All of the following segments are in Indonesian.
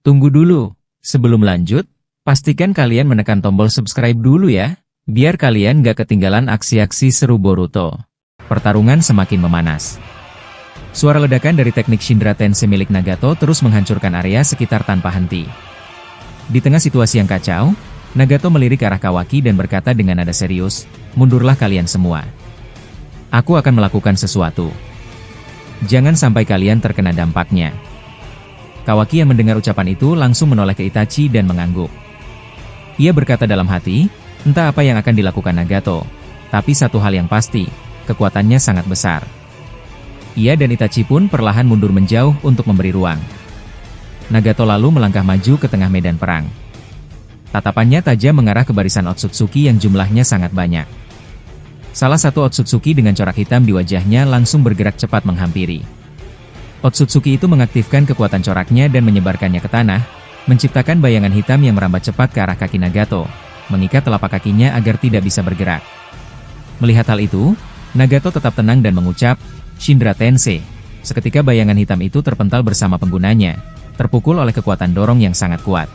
Tunggu dulu, sebelum lanjut, pastikan kalian menekan tombol subscribe dulu ya, biar kalian gak ketinggalan aksi-aksi seru Boruto. Pertarungan semakin memanas. Suara ledakan dari teknik Shindra Tensei milik Nagato terus menghancurkan area sekitar tanpa henti. Di tengah situasi yang kacau, Nagato melirik ke arah Kawaki dan berkata dengan nada serius, "Mundurlah kalian semua. Aku akan melakukan sesuatu. Jangan sampai kalian terkena dampaknya." Kawaki yang mendengar ucapan itu langsung menoleh ke Itachi dan mengangguk. Ia berkata dalam hati, entah apa yang akan dilakukan Nagato, tapi satu hal yang pasti, kekuatannya sangat besar. Ia dan Itachi pun perlahan mundur menjauh untuk memberi ruang. Nagato lalu melangkah maju ke tengah medan perang. Tatapannya tajam mengarah ke barisan Otsutsuki yang jumlahnya sangat banyak. Salah satu Otsutsuki dengan corak hitam di wajahnya langsung bergerak cepat menghampiri. Otsutsuki itu mengaktifkan kekuatan coraknya dan menyebarkannya ke tanah, menciptakan bayangan hitam yang merambat cepat ke arah kaki Nagato, mengikat telapak kakinya agar tidak bisa bergerak. Melihat hal itu, Nagato tetap tenang dan mengucap, "Shindra Tensei." Seketika bayangan hitam itu terpental bersama penggunanya, terpukul oleh kekuatan dorong yang sangat kuat.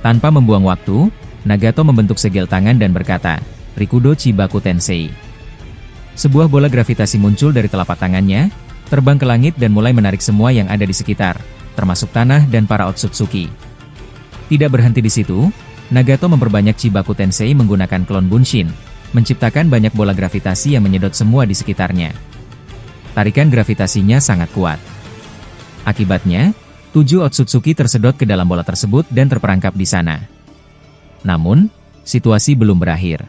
Tanpa membuang waktu, Nagato membentuk segel tangan dan berkata, "Rikudo Chibaku Tensei." Sebuah bola gravitasi muncul dari telapak tangannya, terbang ke langit dan mulai menarik semua yang ada di sekitar, termasuk tanah dan para Otsutsuki. Tidak berhenti di situ, Nagato memperbanyak Chibaku Tensei menggunakan klon Bunshin, menciptakan banyak bola gravitasi yang menyedot semua di sekitarnya. Tarikan gravitasinya sangat kuat. Akibatnya, 7 Otsutsuki tersedot ke dalam bola tersebut dan terperangkap di sana. Namun, situasi belum berakhir.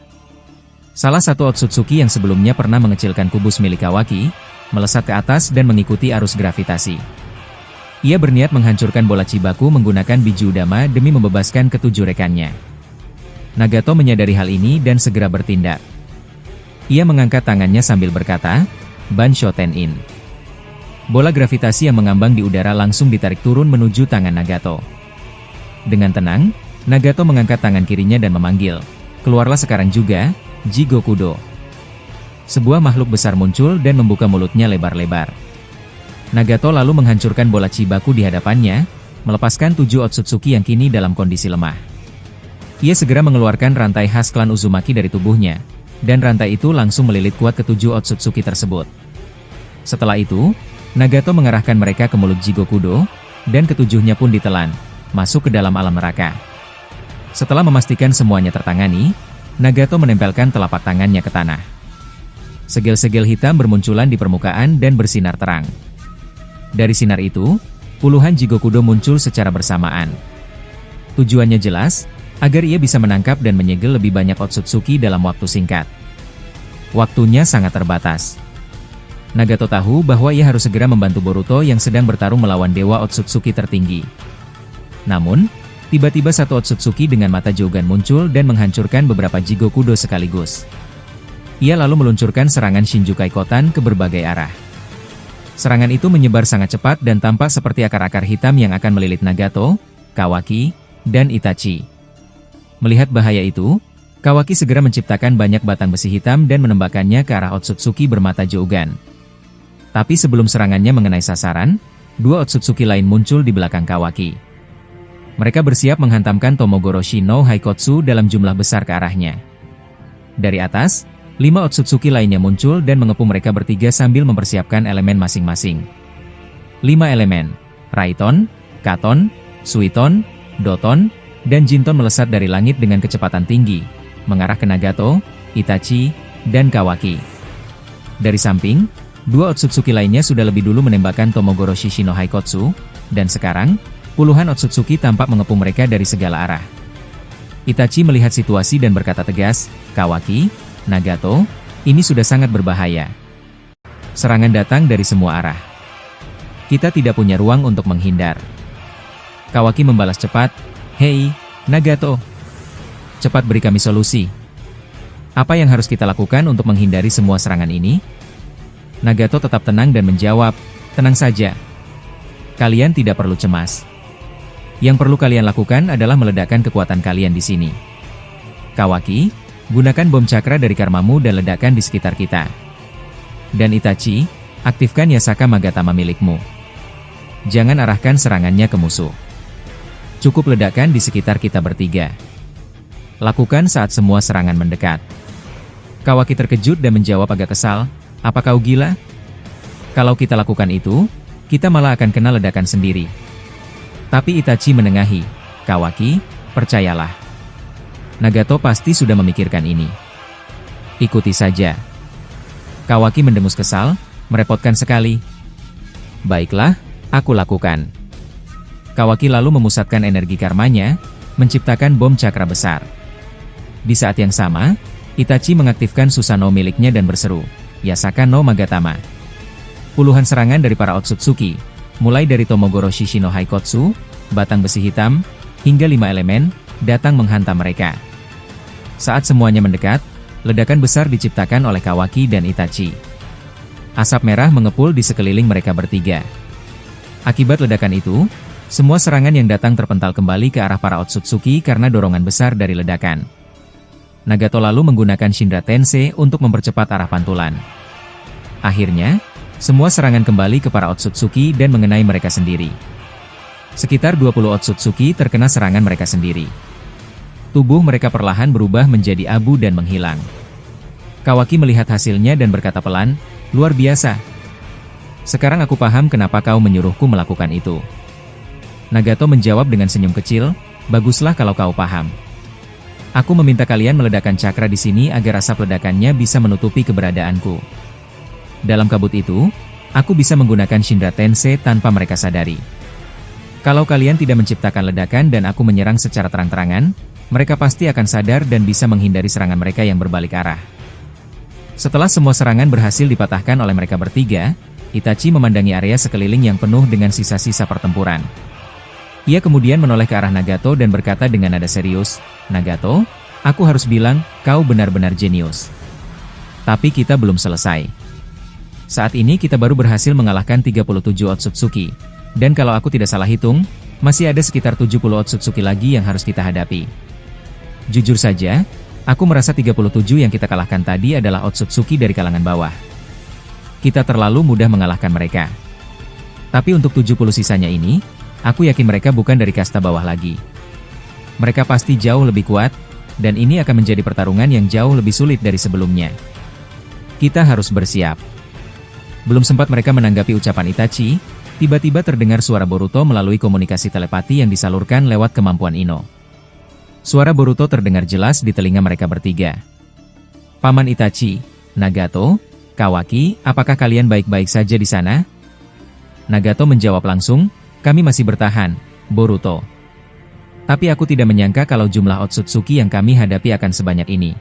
Salah satu Otsutsuki yang sebelumnya pernah mengecilkan kubus milik Kawaki, melesat ke atas dan mengikuti arus gravitasi. Ia berniat menghancurkan bola Chibaku menggunakan biji udama demi membebaskan ketujuh rekannya. Nagato menyadari hal ini dan segera bertindak. Ia mengangkat tangannya sambil berkata, "Bansho Tenin." Bola gravitasi yang mengambang di udara langsung ditarik turun menuju tangan Nagato. Dengan tenang, Nagato mengangkat tangan kirinya dan memanggil, "Keluarlah sekarang juga, Jigokudo." Sebuah makhluk besar muncul dan membuka mulutnya lebar-lebar. Nagato lalu menghancurkan bola Chibaku di hadapannya, melepaskan 7 Otsutsuki yang kini dalam kondisi lemah. Ia segera mengeluarkan rantai khas klan Uzumaki dari tubuhnya, dan rantai itu langsung melilit kuat ke 7 Otsutsuki tersebut. Setelah itu, Nagato mengarahkan mereka ke mulut Jigokudo, dan ketujuhnya pun ditelan, masuk ke dalam alam neraka. Setelah memastikan semuanya tertangani, Nagato menempelkan telapak tangannya ke tanah. Segel-segel hitam bermunculan di permukaan dan bersinar terang. Dari sinar itu, puluhan Jigokudo muncul secara bersamaan. Tujuannya jelas, agar ia bisa menangkap dan menyegel lebih banyak Otsutsuki dalam waktu singkat. Waktunya sangat terbatas. Nagato tahu bahwa ia harus segera membantu Boruto yang sedang bertarung melawan Dewa Otsutsuki tertinggi. Namun, tiba-tiba satu Otsutsuki dengan mata Jogan muncul dan menghancurkan beberapa Jigokudo sekaligus. Ia lalu meluncurkan serangan Shinjukai Kotan ke berbagai arah. Serangan itu menyebar sangat cepat dan tampak seperti akar-akar hitam yang akan melilit Nagato, Kawaki, dan Itachi. Melihat bahaya itu, Kawaki segera menciptakan banyak batang besi hitam dan menembakkannya ke arah Otsutsuki bermata Jogan. Tapi sebelum serangannya mengenai sasaran, 2 Otsutsuki lain muncul di belakang Kawaki. Mereka bersiap menghantamkan Tomogoroshi no Haikotsu dalam jumlah besar ke arahnya. Dari atas, 5 Otsutsuki lainnya muncul dan mengepung mereka bertiga sambil mempersiapkan elemen masing-masing. 5 elemen, Raiton, Katon, Suiton, Doton, dan Jinton melesat dari langit dengan kecepatan tinggi, mengarah ke Nagato, Itachi, dan Kawaki. Dari samping, 2 Otsutsuki lainnya sudah lebih dulu menembakkan Tomogoroshi no Haikotsu, dan sekarang, puluhan Otsutsuki tampak mengepung mereka dari segala arah. Itachi melihat situasi dan berkata tegas, "Kawaki, Nagato, ini sudah sangat berbahaya. Serangan datang dari semua arah. Kita tidak punya ruang untuk menghindar." Kawaki membalas cepat, "Hei, Nagato. Cepat beri kami solusi. Apa yang harus kita lakukan untuk menghindari semua serangan ini?" Nagato tetap tenang dan menjawab, "Tenang saja. Kalian tidak perlu cemas. Yang perlu kalian lakukan adalah meledakkan kekuatan kalian di sini. Kawaki, gunakan bom cakra dari karmamu dan ledakan di sekitar kita. Dan Itachi, aktifkan Yasaka Magatama milikmu. Jangan arahkan serangannya ke musuh. Cukup ledakan di sekitar kita bertiga. Lakukan saat semua serangan mendekat. Kawaki terkejut dan menjawab agak kesal, apa kau gila? Kalau kita lakukan itu, kita malah akan kena ledakan sendiri. Tapi Itachi menengahi, Kawaki, percayalah. Nagato pasti sudah memikirkan ini. Ikuti saja. Kawaki mendengus kesal, merepotkan sekali. Baiklah, aku lakukan. Kawaki lalu memusatkan energi karmanya, menciptakan bom cakra besar. Di saat yang sama, Itachi mengaktifkan Susanoo miliknya dan berseru, Yasaka no Magatama. Puluhan serangan dari para Otsutsuki, mulai dari Tomogoro Shishi no Haikotsu, batang besi hitam, hingga 5 elemen, datang menghantam mereka. Saat semuanya mendekat, ledakan besar diciptakan oleh Kawaki dan Itachi. Asap merah mengepul di sekeliling mereka bertiga. Akibat ledakan itu, semua serangan yang datang terpental kembali ke arah para Otsutsuki karena dorongan besar dari ledakan. Nagato lalu menggunakan Shinra Tensei untuk mempercepat arah pantulan. Akhirnya, semua serangan kembali ke para Otsutsuki dan mengenai mereka sendiri. Sekitar 20 Otsutsuki terkena serangan mereka sendiri. Tubuh mereka perlahan berubah menjadi abu dan menghilang. Kawaki melihat hasilnya dan berkata pelan, luar biasa. Sekarang aku paham kenapa kau menyuruhku melakukan itu. Nagato menjawab dengan senyum kecil, baguslah kalau kau paham. Aku meminta kalian meledakkan cakra di sini agar asap ledakannya bisa menutupi keberadaanku. Dalam kabut itu, aku bisa menggunakan Shinra Tensei tanpa mereka sadari. Kalau kalian tidak menciptakan ledakan dan aku menyerang secara terang-terangan, mereka pasti akan sadar dan bisa menghindari serangan mereka yang berbalik arah. Setelah semua serangan berhasil dipatahkan oleh mereka bertiga, Itachi memandangi area sekeliling yang penuh dengan sisa-sisa pertempuran. Ia kemudian menoleh ke arah Nagato dan berkata dengan nada serius, Nagato, aku harus bilang, kau benar-benar jenius. Tapi kita belum selesai. Saat ini kita baru berhasil mengalahkan 37 Otsutsuki. Dan kalau aku tidak salah hitung, masih ada sekitar 70 Otsutsuki lagi yang harus kita hadapi. Jujur saja, aku merasa 37 yang kita kalahkan tadi adalah Otsutsuki dari kalangan bawah. Kita terlalu mudah mengalahkan mereka. Tapi untuk 70 sisanya ini, aku yakin mereka bukan dari kasta bawah lagi. Mereka pasti jauh lebih kuat, dan ini akan menjadi pertarungan yang jauh lebih sulit dari sebelumnya. Kita harus bersiap. Belum sempat mereka menanggapi ucapan Itachi, tiba-tiba terdengar suara Boruto melalui komunikasi telepati yang disalurkan lewat kemampuan Ino. Suara Boruto terdengar jelas di telinga mereka bertiga. Paman Itachi, Nagato, Kawaki, apakah kalian baik-baik saja di sana? Nagato menjawab langsung, kami masih bertahan, Boruto. Tapi aku tidak menyangka kalau jumlah Otsutsuki yang kami hadapi akan sebanyak ini.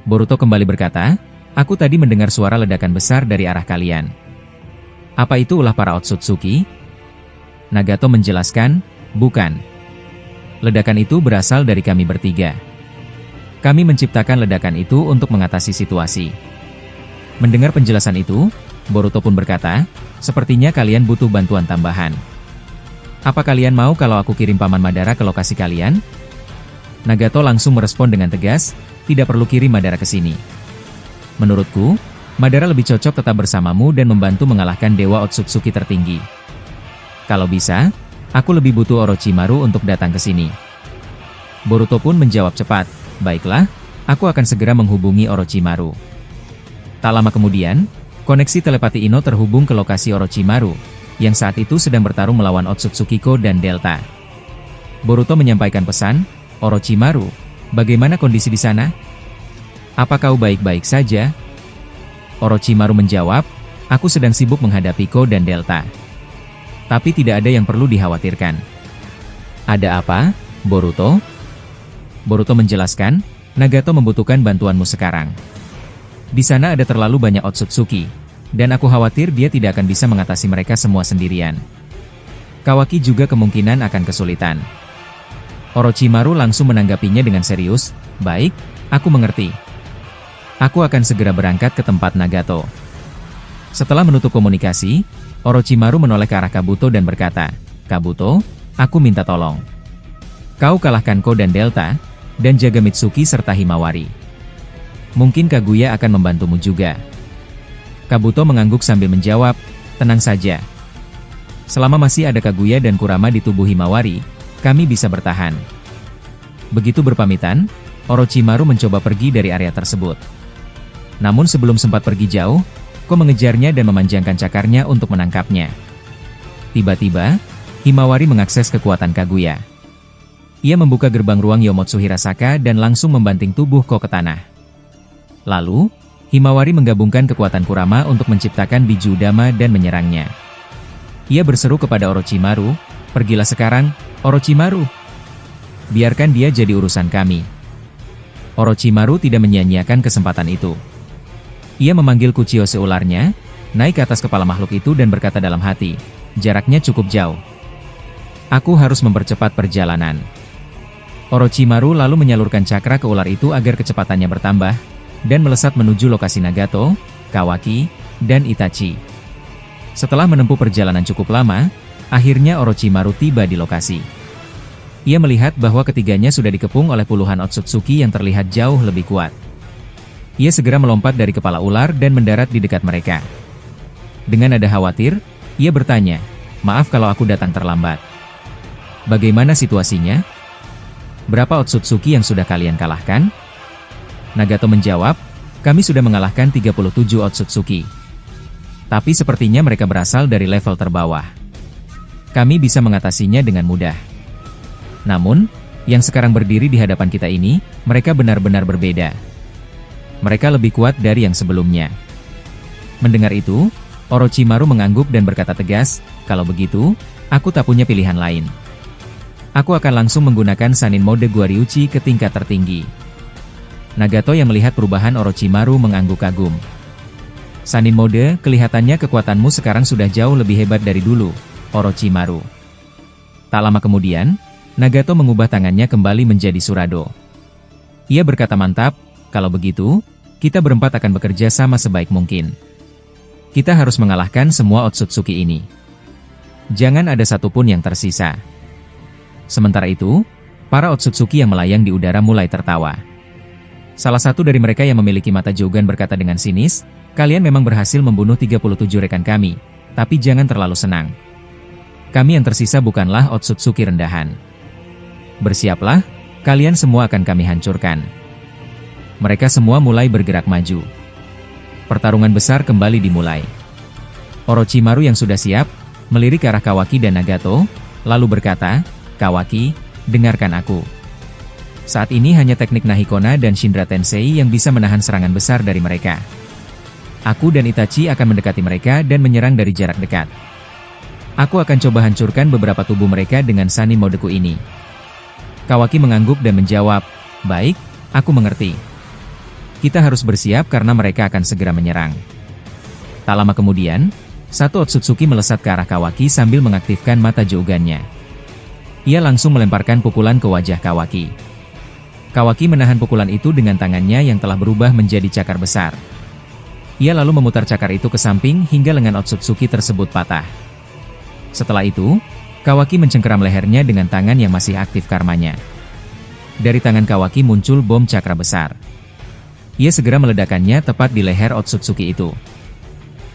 Boruto kembali berkata, aku tadi mendengar suara ledakan besar dari arah kalian. Apa itu ulah para Otsutsuki? Nagato menjelaskan, bukan. Ledakan itu berasal dari kami bertiga. Kami menciptakan ledakan itu untuk mengatasi situasi. Mendengar penjelasan itu, Boruto pun berkata, sepertinya kalian butuh bantuan tambahan. Apa kalian mau kalau aku kirim Paman Madara ke lokasi kalian? Nagato langsung merespon dengan tegas, tidak perlu kirim Madara ke sini. Menurutku, Madara lebih cocok tetap bersamamu dan membantu mengalahkan Dewa Otsutsuki tertinggi. Kalau bisa, aku lebih butuh Orochimaru untuk datang ke sini. Boruto pun menjawab cepat, baiklah, aku akan segera menghubungi Orochimaru. Tak lama kemudian, koneksi telepati Ino terhubung ke lokasi Orochimaru, yang saat itu sedang bertarung melawan Otsutsukiko dan Delta. Boruto menyampaikan pesan, Orochimaru, bagaimana kondisi di sana? Apa kau baik-baik saja? Orochimaru menjawab, aku sedang sibuk menghadapi Ko dan Delta. Tapi tidak ada yang perlu dikhawatirkan. Ada apa, Boruto? Boruto menjelaskan, Nagato membutuhkan bantuanmu sekarang. Di sana ada terlalu banyak Otsutsuki, dan aku khawatir dia tidak akan bisa mengatasi mereka semua sendirian. Kawaki juga kemungkinan akan kesulitan. Orochimaru langsung menanggapinya dengan serius, baik, aku mengerti. Aku akan segera berangkat ke tempat Nagato. Setelah menutup komunikasi, Orochimaru menoleh ke arah Kabuto dan berkata, Kabuto, aku minta tolong. Kau kalahkan Ko dan Delta, dan jaga Mitsuki serta Himawari. Mungkin Kaguya akan membantumu juga. Kabuto mengangguk sambil menjawab, tenang saja. Selama masih ada Kaguya dan Kurama di tubuh Himawari, kami bisa bertahan. Begitu berpamitan, Orochimaru mencoba pergi dari area tersebut. Namun sebelum sempat pergi jauh, Ko mengejarnya dan memanjangkan cakarnya untuk menangkapnya. Tiba-tiba, Himawari mengakses kekuatan Kaguya. Ia membuka gerbang ruang Yomotsu Hirasaka dan langsung membanting tubuh Ko ke tanah. Lalu, Himawari menggabungkan kekuatan Kurama untuk menciptakan biju Dama dan menyerangnya. Ia berseru kepada Orochimaru, "Pergilah sekarang, Orochimaru. Biarkan dia jadi urusan kami." Orochimaru tidak menyia-nyiakan kesempatan itu. Ia memanggil Kuchiyose ularnya, naik ke atas kepala makhluk itu dan berkata dalam hati, "Jaraknya cukup jauh. Aku harus mempercepat perjalanan." Orochimaru lalu menyalurkan cakra ke ular itu agar kecepatannya bertambah, dan melesat menuju lokasi Nagato, Kawaki, dan Itachi. Setelah menempuh perjalanan cukup lama, akhirnya Orochimaru tiba di lokasi. Ia melihat bahwa ketiganya sudah dikepung oleh puluhan Otsutsuki yang terlihat jauh lebih kuat. Ia segera melompat dari kepala ular dan mendarat di dekat mereka. Dengan nada khawatir, ia bertanya, "Maaf kalau aku datang terlambat. Bagaimana situasinya? Berapa Otsutsuki yang sudah kalian kalahkan?" Nagato menjawab, "Kami sudah mengalahkan 37 Otsutsuki. Tapi sepertinya mereka berasal dari level terbawah. Kami bisa mengatasinya dengan mudah. Namun, yang sekarang berdiri di hadapan kita ini, mereka benar-benar berbeda. Mereka lebih kuat dari yang sebelumnya." Mendengar itu, Orochimaru mengangguk dan berkata tegas, "Kalau begitu, aku tak punya pilihan lain. Aku akan langsung menggunakan Sanin Mode Guaryuchi ke tingkat tertinggi." Nagato yang melihat perubahan Orochimaru mengangguk kagum. "Sanin Mode, kelihatannya kekuatanmu sekarang sudah jauh lebih hebat dari dulu, Orochimaru." Tak lama kemudian, Nagato mengubah tangannya kembali menjadi Surado. Ia berkata, "Mantap, kalau begitu, kita berempat akan bekerja sama sebaik mungkin. Kita harus mengalahkan semua Otsutsuki ini. Jangan ada satupun yang tersisa." Sementara itu, para Otsutsuki yang melayang di udara mulai tertawa. Salah satu dari mereka yang memiliki mata Jogan berkata dengan sinis, "Kalian memang berhasil membunuh 37 rekan kami, tapi jangan terlalu senang. Kami yang tersisa bukanlah Otsutsuki rendahan. Bersiaplah, kalian semua akan kami hancurkan." Mereka semua mulai bergerak maju. Pertarungan besar kembali dimulai. Orochimaru yang sudah siap, melirik ke arah Kawaki dan Nagato, lalu berkata, "Kawaki, dengarkan aku. Saat ini hanya teknik Nahikona dan Shindra Tensei yang bisa menahan serangan besar dari mereka. Aku dan Itachi akan mendekati mereka dan menyerang dari jarak dekat. Aku akan coba hancurkan beberapa tubuh mereka dengan Sanin Modeku ini." Kawaki mengangguk dan menjawab, "Baik, aku mengerti. Kita harus bersiap karena mereka akan segera menyerang." Tak lama kemudian, satu Otsutsuki melesat ke arah Kawaki sambil mengaktifkan mata Jogannya. Ia langsung melemparkan pukulan ke wajah Kawaki. Kawaki menahan pukulan itu dengan tangannya yang telah berubah menjadi cakar besar. Ia lalu memutar cakar itu ke samping hingga lengan Otsutsuki tersebut patah. Setelah itu, Kawaki mencengkeram lehernya dengan tangan yang masih aktif karmanya. Dari tangan Kawaki muncul bom cakra besar. Ia segera meledakannya tepat di leher Otsutsuki itu.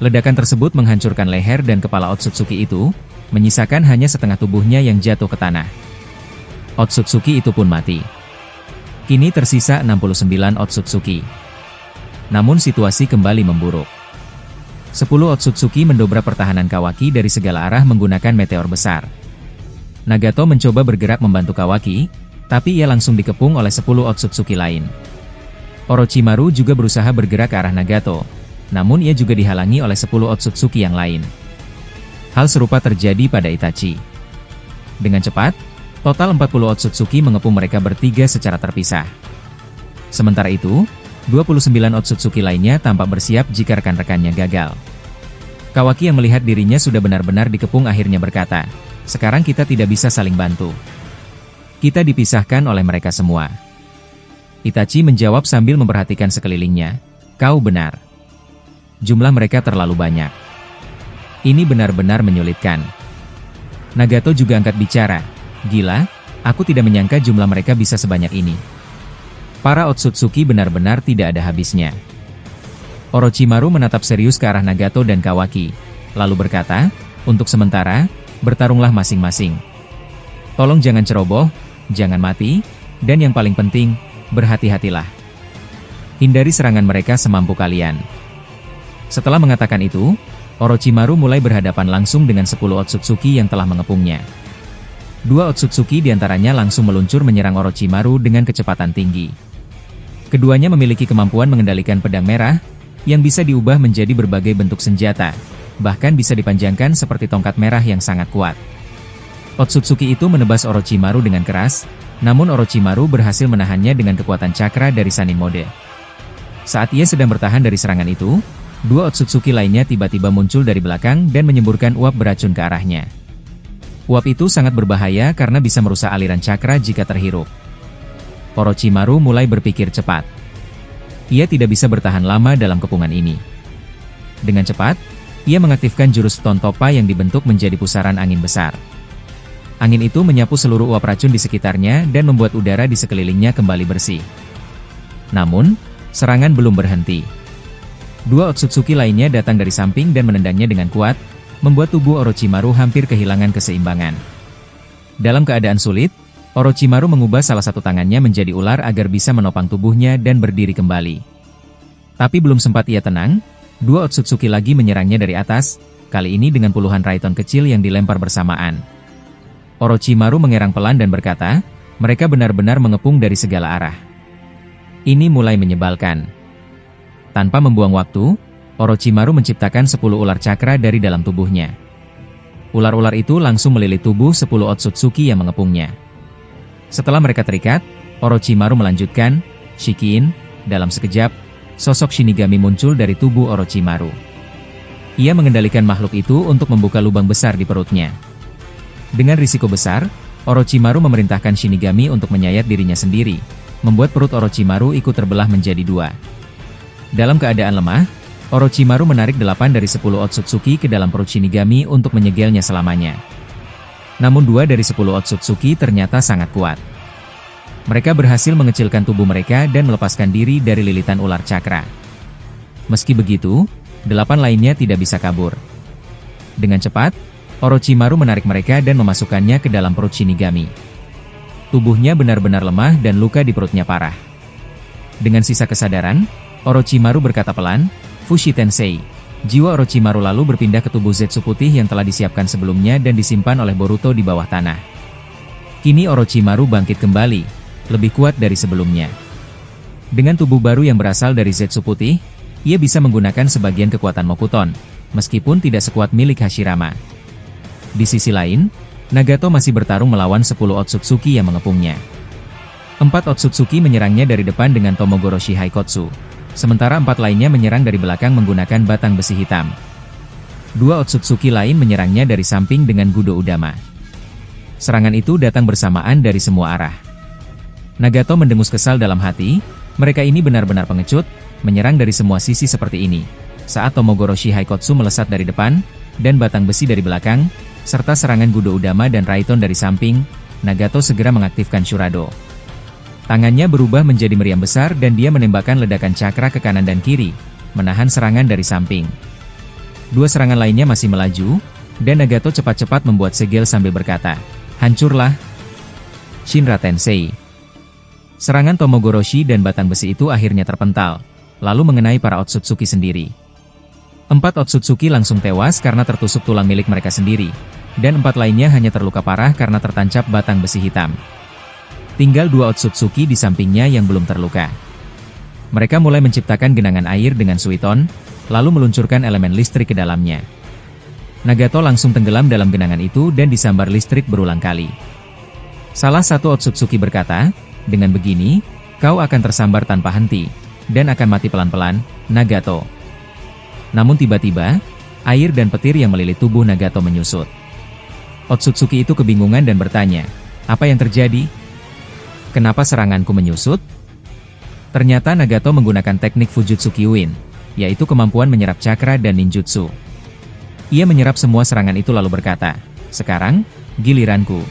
Ledakan tersebut menghancurkan leher dan kepala Otsutsuki itu, menyisakan hanya setengah tubuhnya yang jatuh ke tanah. Otsutsuki itu pun mati. Kini tersisa 69 Otsutsuki. Namun situasi kembali memburuk. 10 Otsutsuki mendobrak pertahanan Kawaki dari segala arah menggunakan meteor besar. Nagato mencoba bergerak membantu Kawaki, tapi ia langsung dikepung oleh 10 Otsutsuki lain. Orochimaru juga berusaha bergerak ke arah Nagato, namun ia juga dihalangi oleh 10 Otsutsuki yang lain. Hal serupa terjadi pada Itachi. Dengan cepat, total 40 Otsutsuki mengepung mereka bertiga secara terpisah. Sementara itu, 29 Otsutsuki lainnya tampak bersiap jika rekan-rekannya gagal. Kawaki yang melihat dirinya sudah benar-benar dikepung akhirnya berkata, "Sekarang kita tidak bisa saling bantu. Kita dipisahkan oleh mereka semua." Itachi menjawab sambil memperhatikan sekelilingnya, "Kau benar. Jumlah mereka terlalu banyak. Ini benar-benar menyulitkan." Nagato juga angkat bicara, "Gila, aku tidak menyangka jumlah mereka bisa sebanyak ini. Para Otsutsuki benar-benar tidak ada habisnya." Orochimaru menatap serius ke arah Nagato dan Kawaki, lalu berkata, "Untuk sementara, bertarunglah masing-masing." Tolong jangan ceroboh, jangan mati, dan yang paling penting, berhati-hatilah. Hindari serangan mereka semampu kalian. Setelah mengatakan itu, Orochimaru mulai berhadapan langsung dengan 10 Otsutsuki yang telah mengepungnya. 2 Otsutsuki diantaranya langsung meluncur menyerang Orochimaru dengan kecepatan tinggi. Keduanya memiliki kemampuan mengendalikan pedang merah, yang bisa diubah menjadi berbagai bentuk senjata, bahkan bisa dipanjangkan seperti tongkat merah yang sangat kuat. Otsutsuki itu menebas Orochimaru dengan keras, namun Orochimaru berhasil menahannya dengan kekuatan cakra dari Sannin Mode. Saat ia sedang bertahan dari serangan itu, 2 Otsutsuki lainnya tiba-tiba muncul dari belakang dan menyemburkan uap beracun ke arahnya. Uap itu sangat berbahaya karena bisa merusak aliran cakra jika terhirup. Orochimaru mulai berpikir cepat. Ia tidak bisa bertahan lama dalam kepungan ini. Dengan cepat, ia mengaktifkan jurus Tontopa yang dibentuk menjadi pusaran angin besar. Angin itu menyapu seluruh uap racun di sekitarnya dan membuat udara di sekelilingnya kembali bersih. Namun, serangan belum berhenti. 2 Otsutsuki lainnya datang dari samping dan menendangnya dengan kuat, membuat tubuh Orochimaru hampir kehilangan keseimbangan. Dalam keadaan sulit, Orochimaru mengubah salah satu tangannya menjadi ular agar bisa menopang tubuhnya dan berdiri kembali. Tapi belum sempat ia tenang, 2 Otsutsuki lagi menyerangnya dari atas, kali ini dengan puluhan Raiton kecil yang dilempar bersamaan. Orochimaru mengerang pelan dan berkata, mereka benar-benar mengepung dari segala arah. Ini mulai menyebalkan. Tanpa membuang waktu, Orochimaru menciptakan 10 ular cakra dari dalam tubuhnya. Ular-ular itu langsung melilit tubuh 10 Otsutsuki yang mengepungnya. Setelah mereka terikat, Orochimaru melanjutkan, Shikin, dalam sekejap, sosok Shinigami muncul dari tubuh Orochimaru. Ia mengendalikan makhluk itu untuk membuka lubang besar di perutnya. Dengan risiko besar, Orochimaru memerintahkan Shinigami untuk menyayat dirinya sendiri, membuat perut Orochimaru ikut terbelah menjadi 2. Dalam keadaan lemah, Orochimaru menarik 8 dari 10 Otsutsuki ke dalam perut Shinigami untuk menyegelnya selamanya. Namun 2 dari 10 Otsutsuki ternyata sangat kuat. Mereka berhasil mengecilkan tubuh mereka dan melepaskan diri dari lilitan ular cakra. Meski begitu, 8 lainnya tidak bisa kabur. Dengan cepat, Orochimaru menarik mereka dan memasukkannya ke dalam perut Shinigami. Tubuhnya benar-benar lemah dan luka di perutnya parah. Dengan sisa kesadaran, Orochimaru berkata pelan, Fushi Tensei. Jiwa Orochimaru lalu berpindah ke tubuh Zetsu putih yang telah disiapkan sebelumnya dan disimpan oleh Boruto di bawah tanah. Kini Orochimaru bangkit kembali, lebih kuat dari sebelumnya. Dengan tubuh baru yang berasal dari Zetsu putih, ia bisa menggunakan sebagian kekuatan Mokuton, meskipun tidak sekuat milik Hashirama. Di sisi lain, Nagato masih bertarung melawan 10 Otsutsuki yang mengepungnya. 4 Otsutsuki menyerangnya dari depan dengan Tomogoroshi Haikotsu. Sementara 4 lainnya menyerang dari belakang menggunakan batang besi hitam. 2 Otsutsuki lain menyerangnya dari samping dengan Gudo Udama. Serangan itu datang bersamaan dari semua arah. Nagato mendengus kesal dalam hati, mereka ini benar-benar pengecut, menyerang dari semua sisi seperti ini. Saat Tomogoroshi Haikotsu melesat dari depan, dan batang besi dari belakang, serta serangan Gudo Udama dan Raiton dari samping, Nagato segera mengaktifkan Shurado. Tangannya berubah menjadi meriam besar dan dia menembakkan ledakan cakra ke kanan dan kiri, menahan serangan dari samping. 2 serangan lainnya masih melaju, dan Nagato cepat-cepat membuat segel sambil berkata, hancurlah, Shinra Tensei. Serangan Tomogoroshi dan batang besi itu akhirnya terpental, lalu mengenai para Otsutsuki sendiri. 4 Otsutsuki langsung tewas karena tertusuk tulang milik mereka sendiri, dan 4 lainnya hanya terluka parah karena tertancap batang besi hitam. Tinggal 2 Otsutsuki di sampingnya yang belum terluka. Mereka mulai menciptakan genangan air dengan Suiton, lalu meluncurkan elemen listrik ke dalamnya. Nagato langsung tenggelam dalam genangan itu dan disambar listrik berulang kali. Salah satu Otsutsuki berkata, dengan begini, kau akan tersambar tanpa henti, dan akan mati pelan-pelan, Nagato. Namun tiba-tiba, air dan petir yang melilit tubuh Nagato menyusut. Otsutsuki itu kebingungan dan bertanya, apa yang terjadi? Kenapa seranganku menyusut? Ternyata Nagato menggunakan teknik Fujutsu Kyuin, yaitu kemampuan menyerap cakra dan ninjutsu. Ia menyerap semua serangan itu lalu berkata, sekarang, giliranku.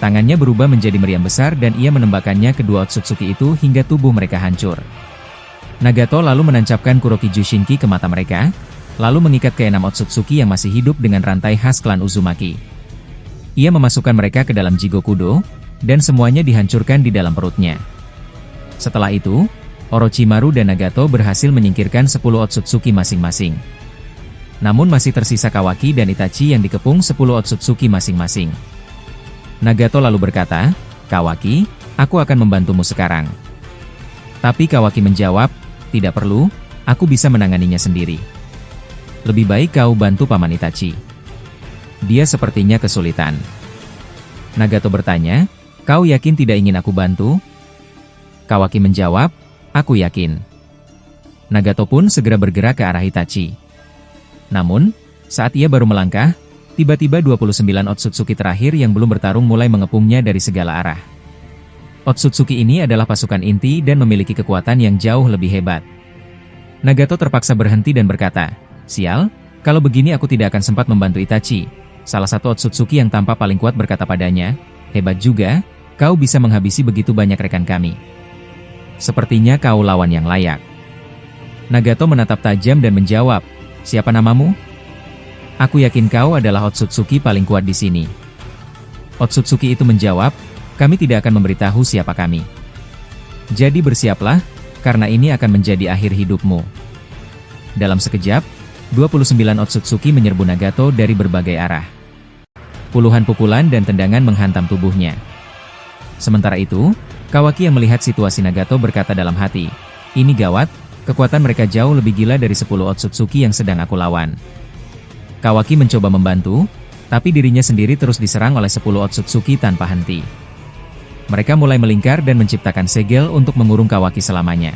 Tangannya berubah menjadi meriam besar dan ia menembakkannya ke 2 Otsutsuki itu hingga tubuh mereka hancur. Nagato lalu menancapkan Kuroki Jushinki ke mata mereka, lalu mengikat ke 6 Otsutsuki yang masih hidup dengan rantai khas klan Uzumaki. Ia memasukkan mereka ke dalam Jigokudo, dan semuanya dihancurkan di dalam perutnya. Setelah itu, Orochimaru dan Nagato berhasil menyingkirkan 10 Otsutsuki masing-masing. Namun masih tersisa Kawaki dan Itachi yang dikepung 10 Otsutsuki masing-masing. Nagato lalu berkata, "Kawaki, aku akan membantumu sekarang." Tapi Kawaki menjawab, "Tidak perlu, aku bisa menanganinya sendiri. Lebih baik kau bantu Paman Itachi. Dia sepertinya kesulitan." Nagato bertanya, "Kau yakin tidak ingin aku bantu?" Kawaki menjawab, "Aku yakin." Nagato pun segera bergerak ke arah Itachi. Namun, saat ia baru melangkah, tiba-tiba 29 Otsutsuki terakhir yang belum bertarung mulai mengepungnya dari segala arah. Otsutsuki ini adalah pasukan inti dan memiliki kekuatan yang jauh lebih hebat. Nagato terpaksa berhenti dan berkata, "Sial, kalau begini aku tidak akan sempat membantu Itachi." Salah satu Otsutsuki yang tampak paling kuat berkata padanya, "Hebat juga, kau bisa menghabisi begitu banyak rekan kami. Sepertinya kau lawan yang layak." Nagato menatap tajam dan menjawab, "Siapa namamu?" "Aku yakin kau adalah Otsutsuki paling kuat di sini." Otsutsuki itu menjawab, "Kami tidak akan memberitahu siapa kami. Jadi bersiaplah, karena ini akan menjadi akhir hidupmu." Dalam sekejap, 29 Otsutsuki menyerbu Nagato dari berbagai arah. Puluhan pukulan dan tendangan menghantam tubuhnya. Sementara itu, Kawaki yang melihat situasi Nagato berkata dalam hati, "Ini gawat, kekuatan mereka jauh lebih gila dari 10 Otsutsuki yang sedang aku lawan." Kawaki mencoba membantu, tapi dirinya sendiri terus diserang oleh 10 Otsutsuki tanpa henti. Mereka mulai melingkar dan menciptakan segel untuk mengurung Kawaki selamanya.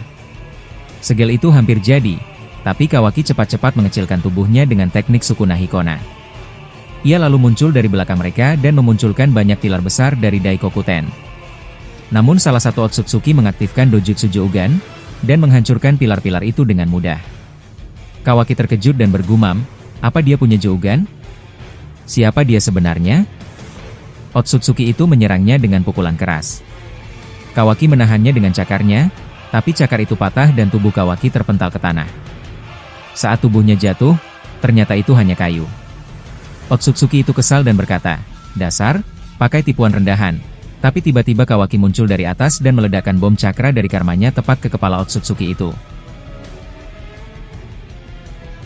Segel itu hampir jadi, tapi Kawaki cepat-cepat mengecilkan tubuhnya dengan teknik Sukuna Hikona. Ia lalu muncul dari belakang mereka dan memunculkan banyak pilar besar dari Daikokuten. Namun salah satu Otsutsuki mengaktifkan Dojutsu Jougan, dan menghancurkan pilar-pilar itu dengan mudah. Kawaki terkejut dan bergumam, apa dia punya Jougan? Siapa dia sebenarnya? Otsutsuki itu menyerangnya dengan pukulan keras. Kawaki menahannya dengan cakarnya, tapi cakar itu patah dan tubuh Kawaki terpental ke tanah. Saat tubuhnya jatuh, ternyata itu hanya kayu. Otsutsuki itu kesal dan berkata, "Dasar, pakai tipuan rendahan." Tapi tiba-tiba Kawaki muncul dari atas dan meledakkan bom cakra dari karmanya tepat ke kepala Otsutsuki itu.